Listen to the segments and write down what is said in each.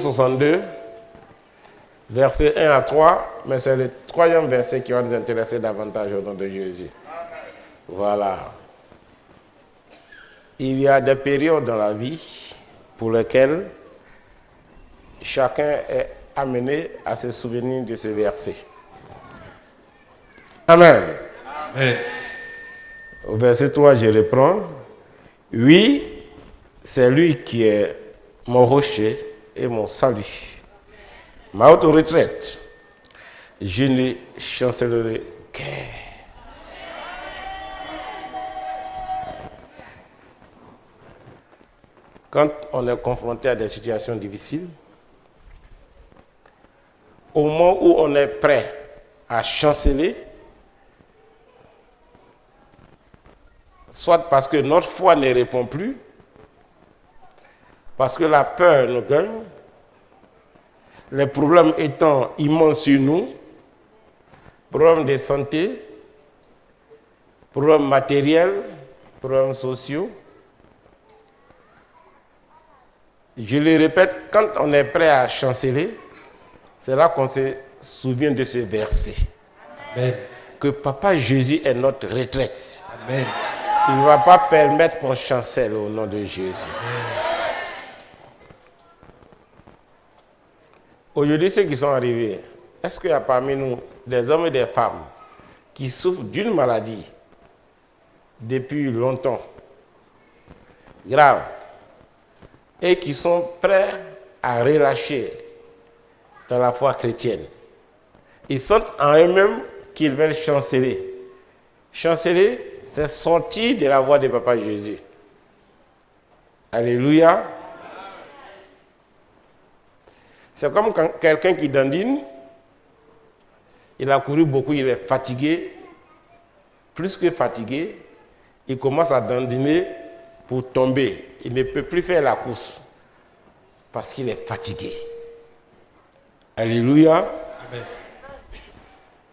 62, versets 1 à 3, mais c'est le troisième verset qui va nous intéresser davantage au nom de Jésus. Voilà. Il y a des périodes dans la vie pour lesquelles chacun est amené à se souvenir de ce verset. Amen. Amen. Au verset 3, je reprends. Oui, c'est lui qui est mon rocher et mon salut, ma haute retraite. Je ne chancellerai guère. Quand on est confronté à des situations difficiles, au moment où on est prêt à chanceler, soit parce que notre foi ne répond plus, parce que la peur nous gagne, les problèmes étant immenses sur nous, problèmes de santé, problèmes matériels, problèmes sociaux. Je le répète, quand on est prêt à chanceler, c'est là qu'on se souvient de ce verset. Amen. Que Papa Jésus est notre retraite. Amen. Il ne va pas permettre qu'on chancelle au nom de Jésus. Aujourd'hui, ceux qui sont arrivés, est-ce qu'il y a parmi nous des hommes et des femmes qui souffrent d'une maladie depuis longtemps, grave, et qui sont prêts à relâcher dans la foi chrétienne? Ils sentent en eux-mêmes qu'ils veulent chanceler. Chanceler, c'est sortir de la voie de Papa Jésus. Alléluia. C'est comme quand quelqu'un qui dandine, il a couru beaucoup, il est fatigué. Plus que fatigué, il commence à dandiner pour tomber. Il ne peut plus faire la course parce qu'il est fatigué. Alléluia. Amen.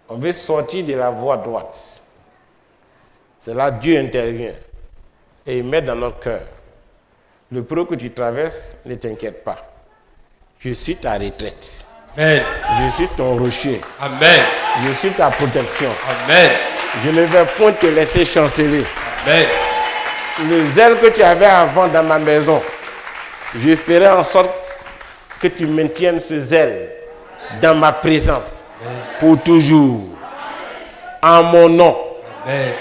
On veut sortir de la voie droite. C'est là que Dieu intervient et il met dans notre cœur. Le problème que tu traverses, ne t'inquiète pas. Je suis ta retraite. Amen. Je suis ton rocher. Amen. Je suis ta protection. Amen. Je ne vais point te laisser chanceler. Amen. Le zèle que tu avais avant dans ma maison, je ferai en sorte que tu maintiennes ce zèle dans ma présence. Amen. Pour toujours. En mon nom. Amen.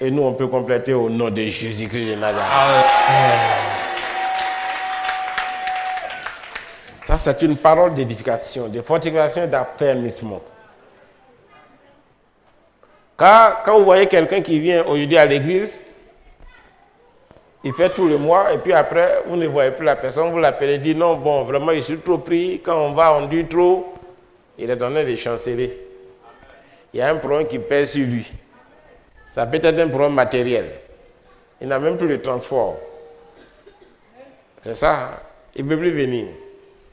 Et nous, on peut compléter au nom de Jésus-Christ de Nazareth. Amen. Ça, c'est une parole d'édification, de fortification et d'affermissement. Car quand vous voyez quelqu'un qui vient aujourd'hui à l'église, il fait tout le mois, et puis après, vous ne voyez plus la personne, vous l'appelez, dit non, bon, vraiment, je suis trop pris, quand on va, on dit trop, il est en train de chanceler. Il y a un problème qui pèse sur lui. Ça peut être un problème matériel. Il n'a même plus de transport. C'est ça, il ne peut plus venir.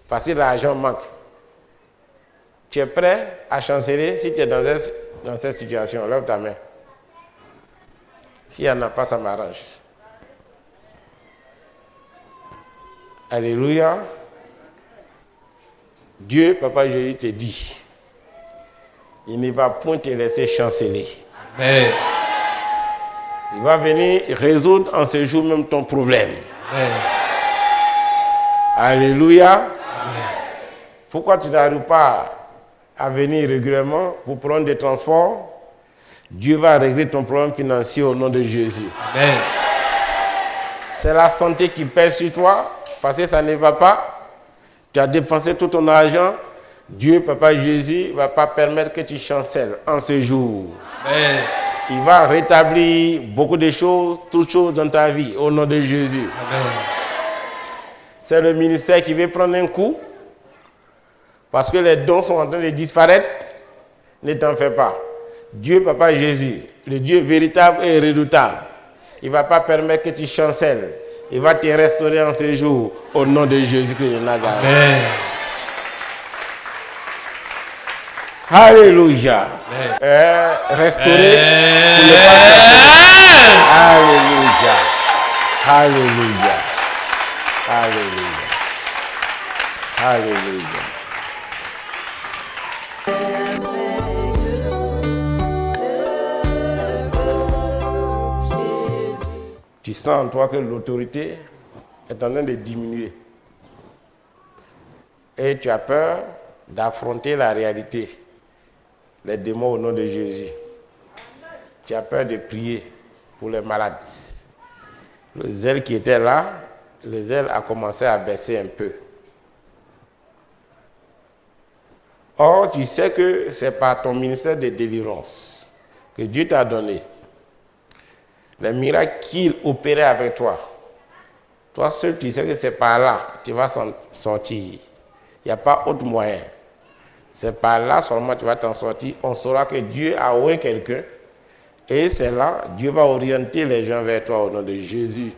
Parce que l'argent manque. Tu es prêt à chanceler si tu es dans cette situation? Lève ta main. S'il n'y en a pas, ça m'arrange. Alléluia. Dieu, Papa Jésus te dit, il ne va point te laisser chanceler. Amen. Il va venir résoudre en ce jour même ton problème. Amen. Alléluia. Amen. Pourquoi tu n'arrives pas à venir régulièrement pour prendre des transports? Dieu va régler ton problème financier au nom de Jésus. Amen. C'est la santé qui pèse sur toi parce que ça ne va pas. Tu as dépensé tout ton argent. Dieu, Papa Jésus, ne va pas permettre que tu chancelles en ce jour. Amen. Il va rétablir beaucoup de choses, toutes choses dans ta vie au nom de Jésus. Amen. C'est le ministère qui veut prendre un coup parce que les dons sont en train de disparaître. Ne t'en fais pas. Dieu, Papa Jésus, le Dieu véritable et redoutable, il ne va pas permettre que tu chancelles. Il va te restaurer en ce jour au nom de Jésus-Christ de Nazareth. Amen. Alléluia. Restaurer pour ne pas faire. Alléluia. Alléluia. Alléluia. Alléluia. Tu sens en toi que l'autorité est en train de diminuer. Et tu as peur d'affronter la réalité, les démons au nom de Jésus. Tu as peur de prier pour les malades. Le zèle qui était là, le zèle a commencé à baisser un peu. Or, tu sais que c'est par ton ministère de délivrance que Dieu t'a donné les miracles qu'il opérait avec toi. Toi seul, tu sais que c'est par là que tu vas s'en sortir. Il n'y a pas autre moyen. C'est par là seulement que tu vas t'en sortir. On saura que Dieu a oué quelqu'un. Et c'est là, Dieu va orienter les gens vers toi au nom de Jésus.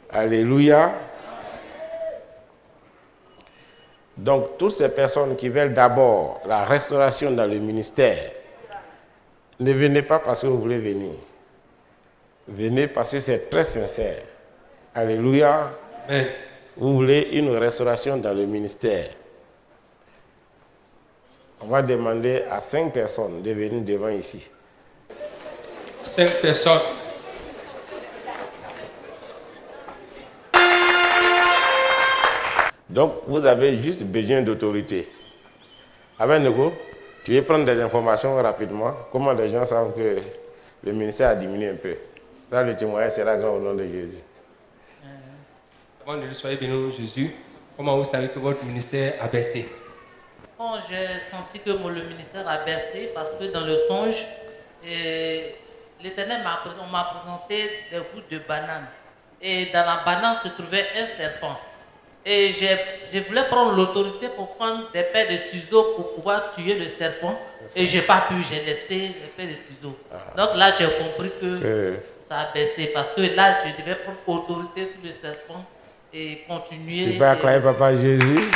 Alléluia. Donc, toutes ces personnes qui veulent d'abord la restauration dans le ministère, ne venez pas parce que vous voulez venir. Venez parce que c'est très sincère. Alléluia. Amen. Vous voulez une restauration dans le ministère. On va demander à 5 personnes de venir devant ici. 5 personnes. Donc, vous avez juste besoin d'autorité. Avec Nego, tu veux prendre des informations rapidement. Comment les gens savent que le ministère a diminué un peu. Là, le témoignage sera grand au nom de Jésus. Avant de soyez béni au nom de Jésus, comment vous savez que votre ministère a baissé? Bon, j'ai senti que le ministère a baissé parce que dans le songe, l'Éternel m'a présenté des gouttes de banane. Et dans la banane se trouvait un serpent. Et je voulais prendre l'autorité pour prendre des paires de ciseaux pour pouvoir tuer le serpent. Et je n'ai pas pu, j'ai laissé les paires de ciseaux. Donc là, j'ai compris que ça a baissé parce que là, je devais prendre autorité sur le serpent et continuer. Tu peux acclamer Papa Jésus.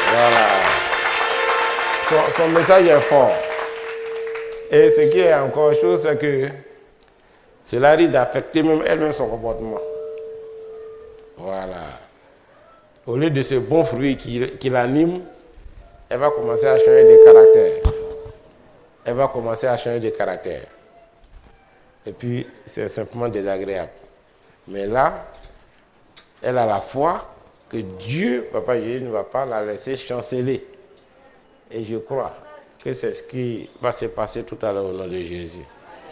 Voilà. Son message est fort. Et ce qui est encore chose, c'est que cela risque d'affecter même elle-même son comportement. Voilà. Au lieu de ce bon fruit qui l'anime, elle va commencer à changer de caractère. Elle va commencer à changer de caractère. Et puis, c'est simplement désagréable. Mais là, elle a la foi que Dieu, Papa Jésus, ne va pas la laisser chanceler. Et je crois que c'est ce qui va se passer tout à l'heure au nom de Jésus.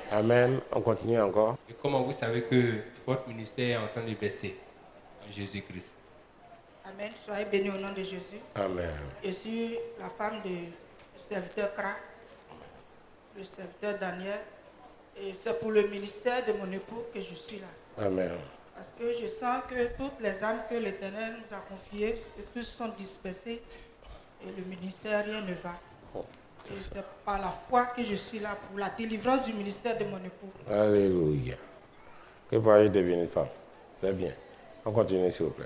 Amen. On continue encore. Et comment vous savez que votre ministère est en train de baisser en Jésus-Christ? Amen. Soyez bénis au nom de Jésus. Amen. Je suis la femme du serviteur Kra, le serviteur Daniel. Et c'est pour le ministère de mon époux que je suis là. Amen. Parce que je sens que toutes les âmes que l'Éternel nous a confiées, tous sont dispersés et le ministère, rien ne va. Et c'est par la foi que je suis là pour la délivrance du ministère de mon époux. Alléluia. Que Paris devienne femme. C'est bien. On continue s'il vous plaît.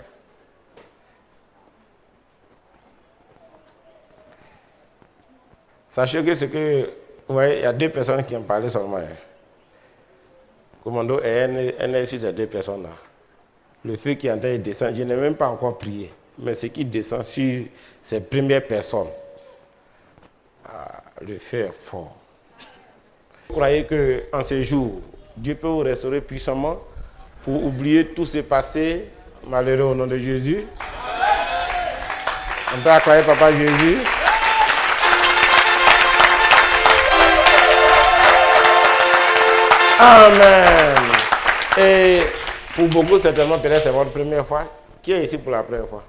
Sachez que c'est que, vous voyez, il y a 2 personnes qui ont parlé seulement. Hein. Commando et elle est sur ces 2 personnes-là. Le feu qui est en train de descendre, je n'ai même pas encore prié. Mais ce qui descend sur ces premières personnes, le feu est fort. Vous croyez qu'en ce jour, Dieu peut vous restaurer puissamment pour oublier tout ce passé malheureux au nom de Jésus? On peut acclamer Papa Jésus. Amen. Et pour beaucoup, certainement, peut-être c'est votre première fois. Qui est ici pour la première fois?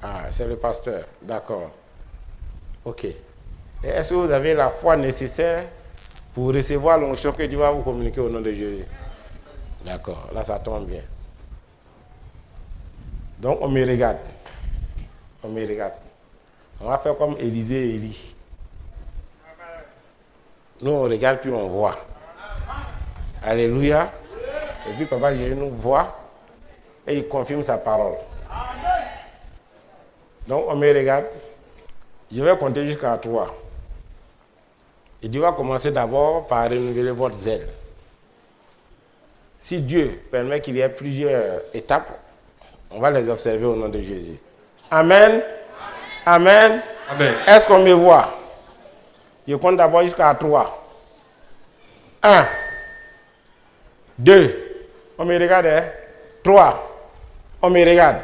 Ah, c'est le pasteur. D'accord. Ok. Et est-ce que vous avez la foi nécessaire pour recevoir l'onction que Dieu va vous communiquer au nom de Jésus? D'accord. Là, ça tombe bien. Donc, on me regarde. On me regarde. On va faire comme Élisée et Élie. Nous, on regarde puis on voit. Alléluia. Et puis Papa Jésus nous voit et il confirme sa parole. Donc on me regarde. Je vais compter jusqu'à 3. Et Dieu va commencer d'abord par renouveler votre zèle. Si Dieu permet qu'il y ait plusieurs étapes, On va les observer au nom de Jésus. Amen. Amen. Amen. Est-ce qu'on me voit? Je compte d'abord jusqu'à 3. 1, 2, on me regarde, hein? 3, on me regarde.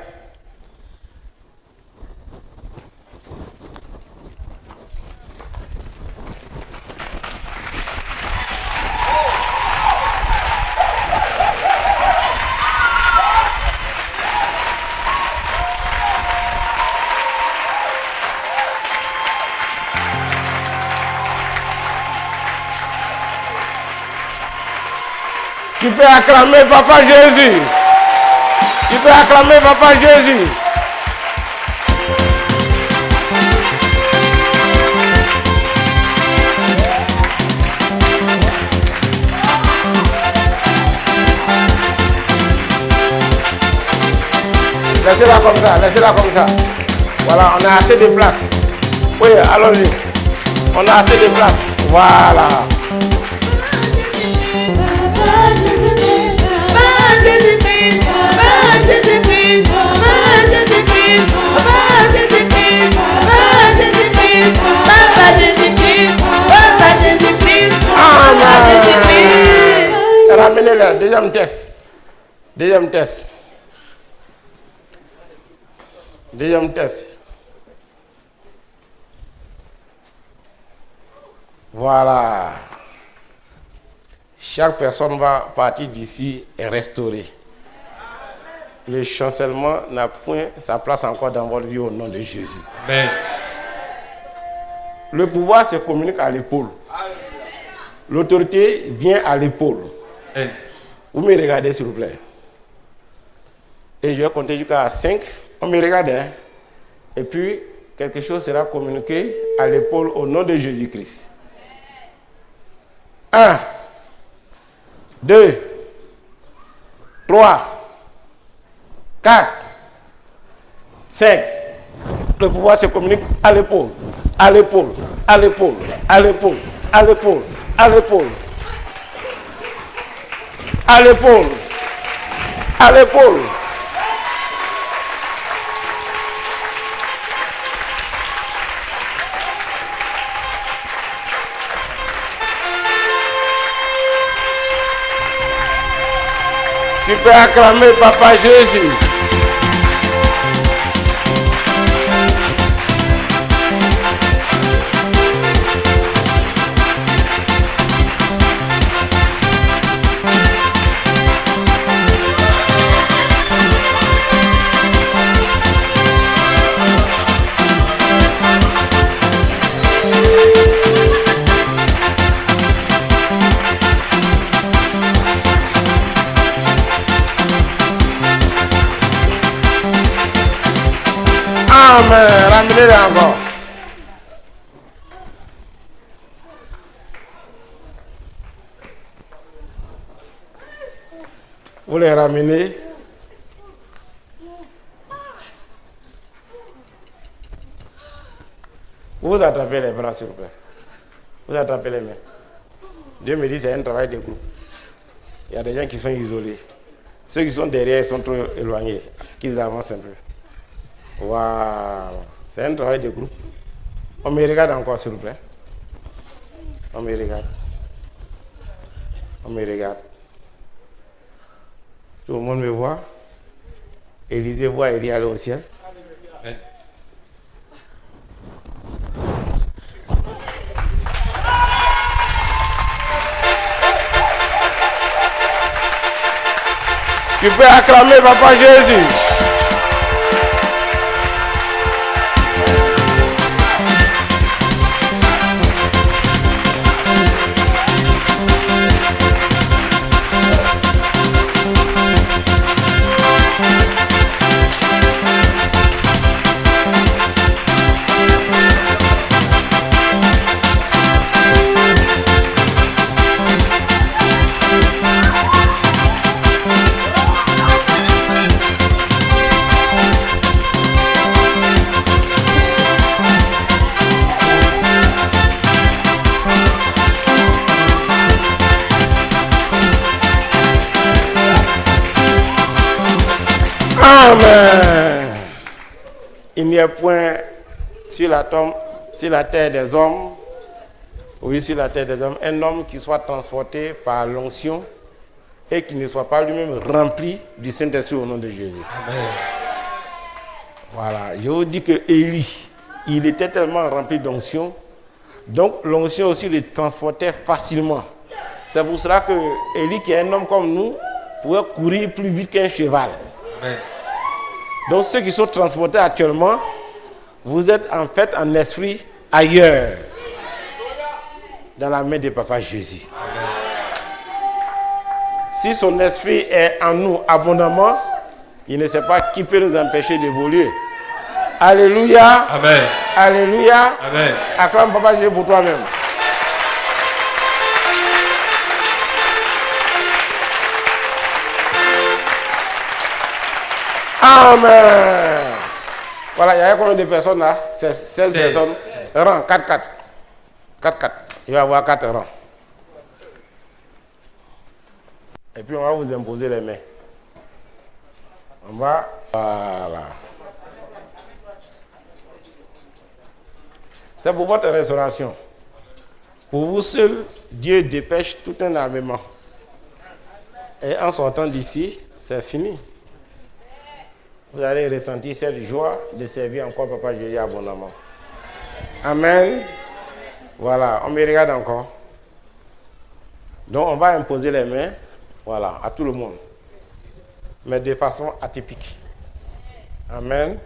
Tu peux acclamer Papa Jésus. Tu peux acclamer Papa Jésus. Laissez-la comme ça, laissez-la comme ça. Voilà, on a assez de place. Oui, allons-y. On a assez de place. Voilà. Ramenez-le, deuxième test. Deuxième test. Deuxième test. Voilà. Chaque personne va partir d'ici et restaurer. Le chancellement n'a point sa place encore dans votre vie au nom de Jésus. Amen. Le pouvoir se communique à l'épaule. L'autorité vient à l'épaule. Amen. Vous me regardez s'il vous plaît. Et je vais compter jusqu'à 5. On me regarde. Hein? Et puis, quelque chose sera communiqué à l'épaule au nom de Jésus-Christ. 1, 2, 3, 4, 5. Le pouvoir se communique à l'épaule, à l'épaule, à l'épaule, à l'épaule, à l'épaule, à l'épaule, à l'épaule, à l'épaule. Tu peux acclamer Papa Jésus. Amen. Ramenez-les encore. Vous les ramenez. Vous attrapez les bras, s'il vous plaît. Vous attrapez les mains. Dieu me dit que c'est un travail de groupe. Il y a des gens qui sont isolés. Ceux qui sont derrière sont trop éloignés. Qu'ils avancent un peu. Waouh, c'est un travail de groupe. On me regarde encore, s'il vous plaît. On me regarde. On me regarde. Tout le monde me voit. Élisée voit Élie aller au ciel. Amen. Tu peux acclamer Papa Jésus. Amen. Il n'y a point sur la terre des hommes, oui, sur la terre des hommes, un homme qui soit transporté par l'onction et qui ne soit pas lui-même rempli du Saint-Esprit au nom de Jésus. Amen. Voilà, je vous dis que Élie, il était tellement rempli d'onction, donc l'onction aussi le transportait facilement. C'est pour cela que Élie, qui est un homme comme nous, pouvait courir plus vite qu'un cheval. Amen. Donc ceux qui sont transportés actuellement, vous êtes en fait en esprit ailleurs, dans la main de Papa Jésus. Amen. Si son esprit est en nous abondamment, il ne sait pas qui peut nous empêcher d'évoluer. Alléluia. Amen. Alléluia. Amen. Acclame Papa Jésus pour toi-même. Amen. Voilà, il y a combien de personnes là? 16 personnes. Rang, 4-4. 4-4. Il va y avoir 4 rangs. Et puis on va vous imposer les mains. On va. Voilà. C'est pour votre restauration. Pour vous seul, Dieu dépêche tout un armement. Et en sortant d'ici, c'est fini. Vous allez ressentir cette joie de servir encore Papa Jésus abondamment. Amen. Voilà, on me regarde encore. Donc on va imposer les mains, voilà, à tout le monde. Mais de façon atypique. Amen.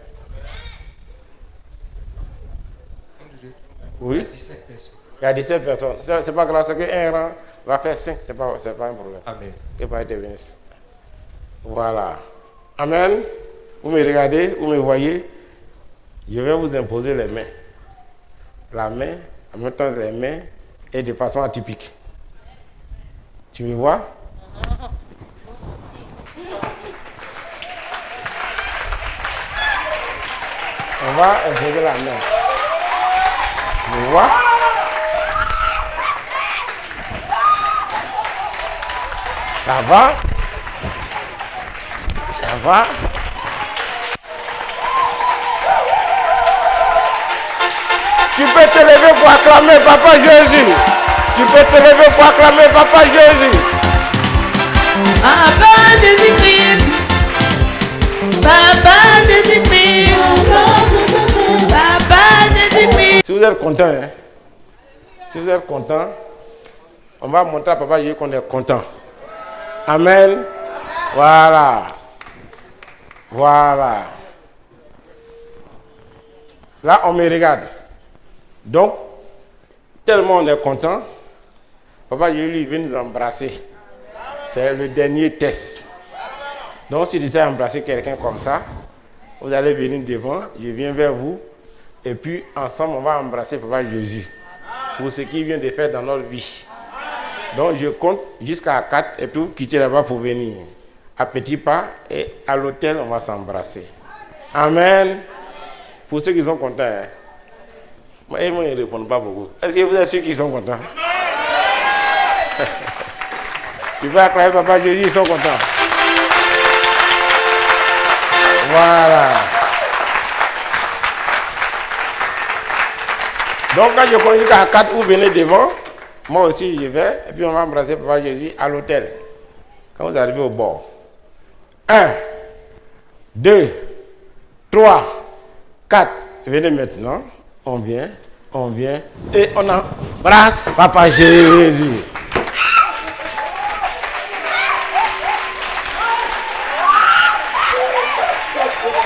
Oui. 17 personnes. Il y a 17 personnes. C'est pas grave, c'est qu'un rang va faire 5, c'est pas un problème. Amen. Que pas être béni. Voilà. Amen. Vous me regardez, vous me voyez. Je vais vous imposer les mains. La main, en même temps les mains, et de façon atypique. Tu me vois? On va imposer la main. Tu me vois? Ça va? Ça va? Tu peux te lever pour acclamer Papa Jésus. Tu peux te lever pour acclamer Papa Jésus. Papa Jésus-Christ. Papa Jésus-Christ. Papa Jésus-Christ. Si vous êtes content, hein? Si vous êtes content, on va montrer à Papa Jésus qu'on est content. Amen. Voilà. Voilà. Là, on me regarde. Donc, tellement on est content, Papa Jésus lui vient nous embrasser. C'est le dernier test. Donc, si vous embrasser quelqu'un comme ça, vous allez venir devant, je viens vers vous, et puis ensemble, on va embrasser Papa Jésus pour ce qu'il vient de faire dans notre vie. Donc, je compte jusqu'à 4 et puis vous quittez là-bas pour venir. À petits pas, et à l'hôtel, on va s'embrasser. Amen. Pour ceux qui sont contents, hein? Moi, ils ne répondent pas beaucoup. Est-ce que vous êtes ceux qui sont contents? Tu vas acclamer Papa Jésus, ils sont contents. Voilà. Donc quand je conduis à 4, vous venez devant, moi aussi je vais, et puis on va embrasser Papa Jésus à l'hôtel. Quand vous arrivez au bord. 1, 2, 3, 4. Venez maintenant. On vient, et on embrasse Papa Jésus.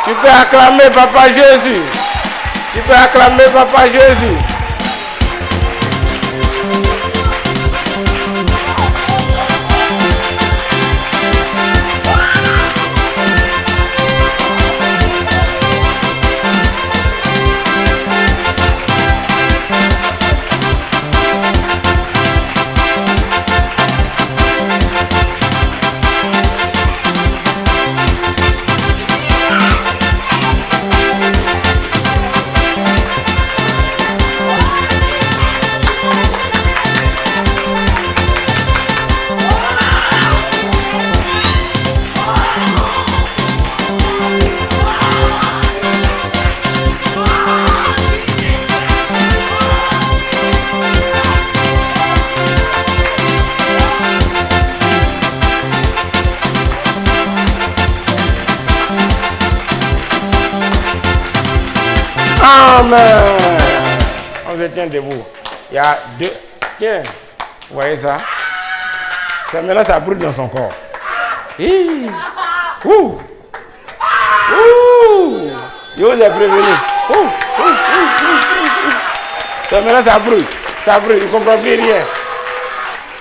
Tu peux acclamer Papa Jésus. Tu peux acclamer Papa Jésus. Amen. On se tient debout. Il y a deux. Tiens, vous voyez ça? Ça maintenant ça brûle dans son corps. Hi. Ouh. Ouh. Je vous ai prévenu. Ouh. Ouh. Ça maintenant ça brûle. Ça brûle. Il ne comprend plus rien.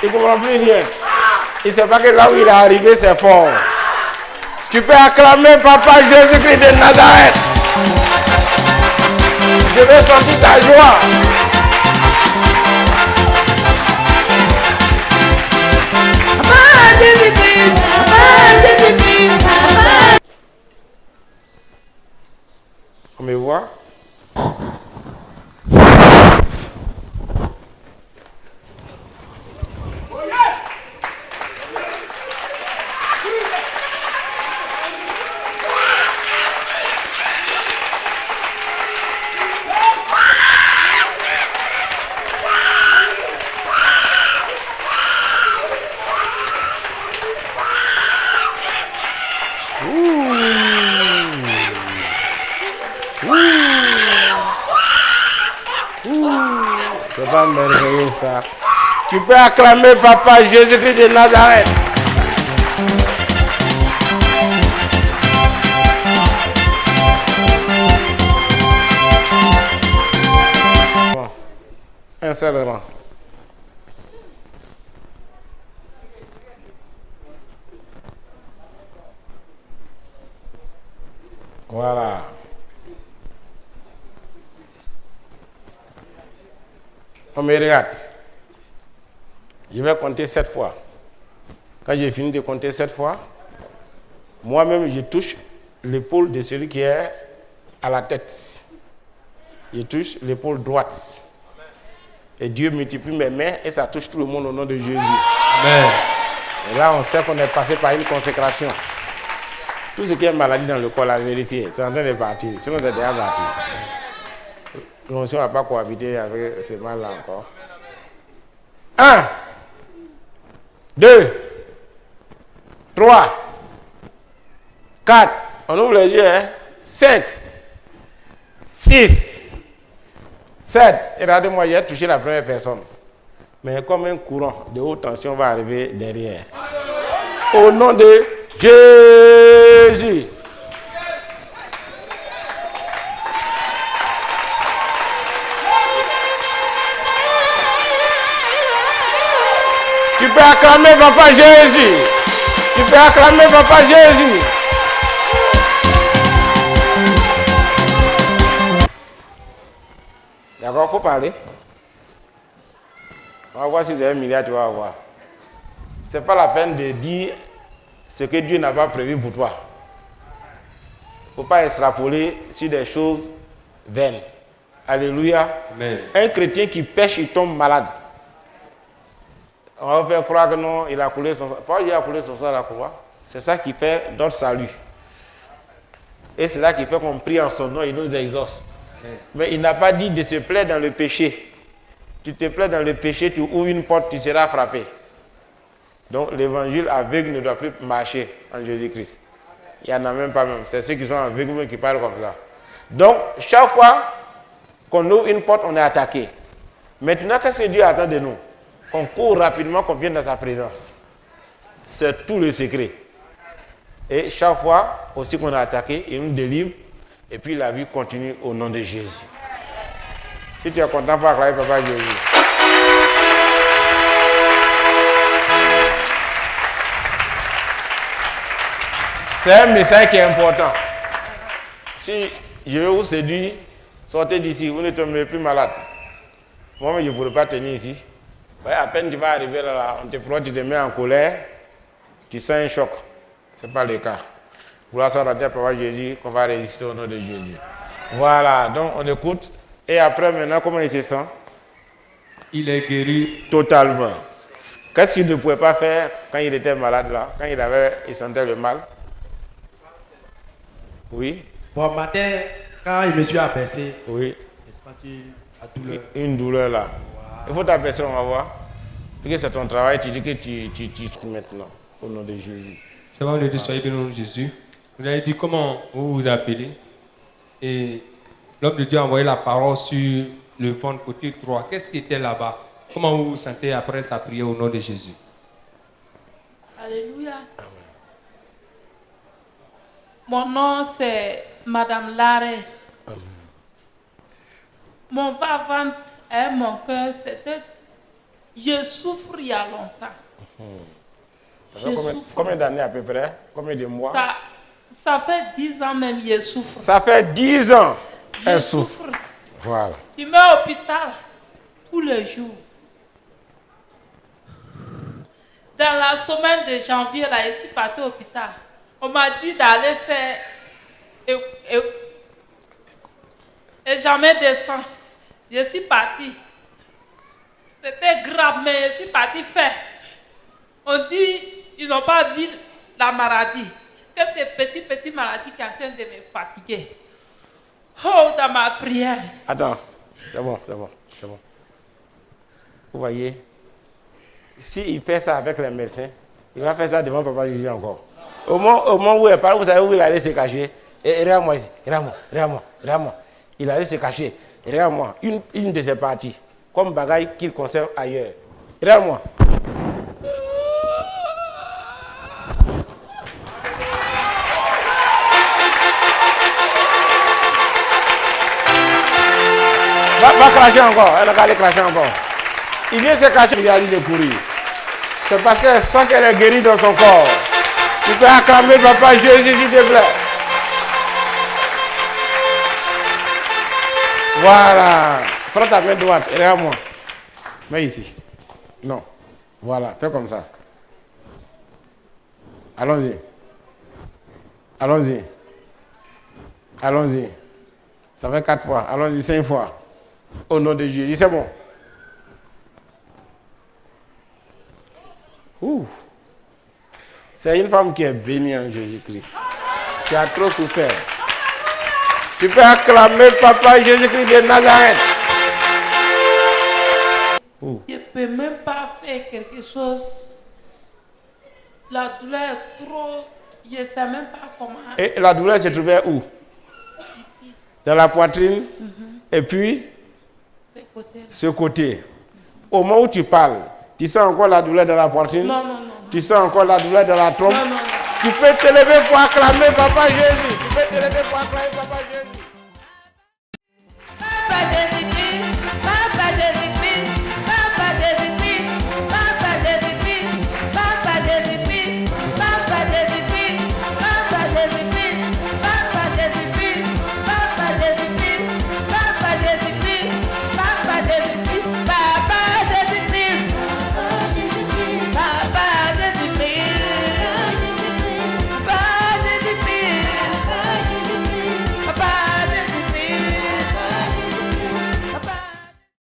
Il ne comprend plus rien. Il ne sait pas que là où il est arrivé, c'est fort. Tu peux acclamer Papa Jésus-Christ de Nazareth. Je vais sentir ta joie. Papa Jésus-Christ, Papa Jésus-Christ, Papa. On me voit? C'est pas merveilleux ça. Tu peux acclamer Papa Jésus-Christ de Nazareth. Bon. Un seul rang. Voilà. On me regarde. Je vais compter 7 fois. Quand j'ai fini de compter 7 fois, moi-même je touche l'épaule de celui qui est à la tête. Je touche l'épaule droite. Et Dieu multiplie mes mains et ça touche tout le monde au nom de Jésus. Amen. Et là, on sait qu'on est passé par une consécration. Tout ce qui est maladie dans le corps, la vérité, c'est en train de partir. Sinon, c'est déjà parti. Donc, si on ne va pas cohabiter avec ce mal-là encore. 1, 2, 3, 4, on ouvre les yeux, hein? 5, 6, 7. Et regardez-moi, j'ai touché la première personne. Mais comme un courant de haute tension va arriver derrière. Au nom de Jésus. Tu peux acclamer Papa Jésus. Tu peux acclamer Papa Jésus. D'accord, il faut parler. On va voir si c'est 1 milliard, tu vas voir. Ce n'est pas la peine de dire ce que Dieu n'a pas prévu pour toi. Il ne faut pas extrapoler sur des choses vaines. Alléluia. Amen. Un chrétien qui pêche, il tombe malade. On va faire croire que non, il a coulé son sang. Pourquoi il a coulé son sang à la croix? C'est ça qui fait notre salut. Et c'est ça qui fait qu'on prie en son nom, il nous exauce. Mais il n'a pas dit de se plaire dans le péché. Tu te plais dans le péché, tu ouvres une porte, tu seras frappé. Donc l'évangile aveugle ne doit plus marcher en Jésus-Christ. Il n'y en a même pas même. C'est ceux qui sont aveugles qui parlent comme ça. Donc chaque fois qu'on ouvre une porte, on est attaqué. Maintenant, qu'est-ce que Dieu attend de nous? Qu'on court rapidement, qu'on vienne dans sa présence. C'est tout le secret. Et chaque fois aussi qu'on est attaqué, il nous délivre. Et puis la vie continue au nom de Jésus. Si tu es content, faut acclamer Papa Jésus. C'est un message qui est important. Si je veux vous séduire, sortez d'ici, vous ne tomberez plus malade. Moi, je ne pourrais pas tenir ici. Ouais, à peine tu vas arriver là, on te prend, tu te mets en colère, tu sens un choc. Ce n'est pas le cas. Gloire soit à Papa Jésus, qu'on va résister au nom de Jésus. Voilà, donc on écoute. Et après, maintenant, comment il se sent? Il est guéri totalement. Qu'est-ce qu'il ne pouvait pas faire quand il était malade là, quand il sentait le mal? Oui. Bon matin, quand je me suis abaissé, Oui. j'ai senti la douleur. Une douleur là. Wow. Il faut t'abaisser, on va voir. Parce que c'est ton travail, tu dis que tu souffres maintenant, au nom de Jésus. C'est bon, le Dieu soit béni au nom de Jésus. Vous avez dit comment vous vous appelez. Et l'homme de Dieu a envoyé la parole sur le ventre côté droit. Qu'est-ce qui était là-bas? Comment vous vous sentez après sa prière au nom de Jésus? Alléluia. Mon nom c'est Madame Larrey. Mon bas-ventre et mon cœur, c'était... Je souffre il y a longtemps. Combien d'années à peu près? Combien de mois? Ça fait 10 ans même, je souffre. Ça fait 10 ans. Elle souffre. Voilà. Je vais à l'hôpital tous les jours. Dans la semaine de janvier, là, je suis partie à l'hôpital. On m'a dit d'aller faire examen de sang. Je suis partie. C'était grave, mais je suis partie faire. On dit, ils n'ont pas vu la maladie. Que c'est petite maladie qui est en train de me fatiguer. Oh, dans ma prière. Attends, c'est bon. Vous voyez, s'il fait ça avec les médecins, il va faire ça devant Papa Jésus encore. Au moment où il parle, vous savez où il allait se cacher. Et regarde-moi ici, regarde-moi. Il allait se cacher. Regarde-moi, une de ses parties, comme bagaille qu'il conserve ailleurs. Regarde-moi. Va cracher encore, elle va aller cracher encore. Il vient se cacher, il a dit de courir. C'est parce qu'elle sent qu'elle est guérie dans son corps. Tu peux acclamer Papa Jésus, s'il te plaît. Voilà. Prends ta main droite, regarde-moi. Mets ici. Non. Voilà, fais comme ça. Allons-y. Ça fait 4 fois. Allons-y, 5 fois. Au nom de Jésus, c'est bon. Ouh. C'est une femme qui est bénie en Jésus-Christ. Qui a trop souffert. Tu peux acclamer Papa Jésus-Christ de Nazareth. Je ne peux même pas faire quelque chose. La douleur est trop... Je ne sais même pas comment... Et la douleur se trouvait où? Ici. Dans la poitrine. Et puis, ce côté. Au moment où tu parles, tu sens encore la douleur dans la poitrine? Non. Tu sens encore la douleur dans la trompe? Non. Tu peux te lever pour acclamer Papa Jésus. Tu peux te lever pour acclamer Papa Jésus.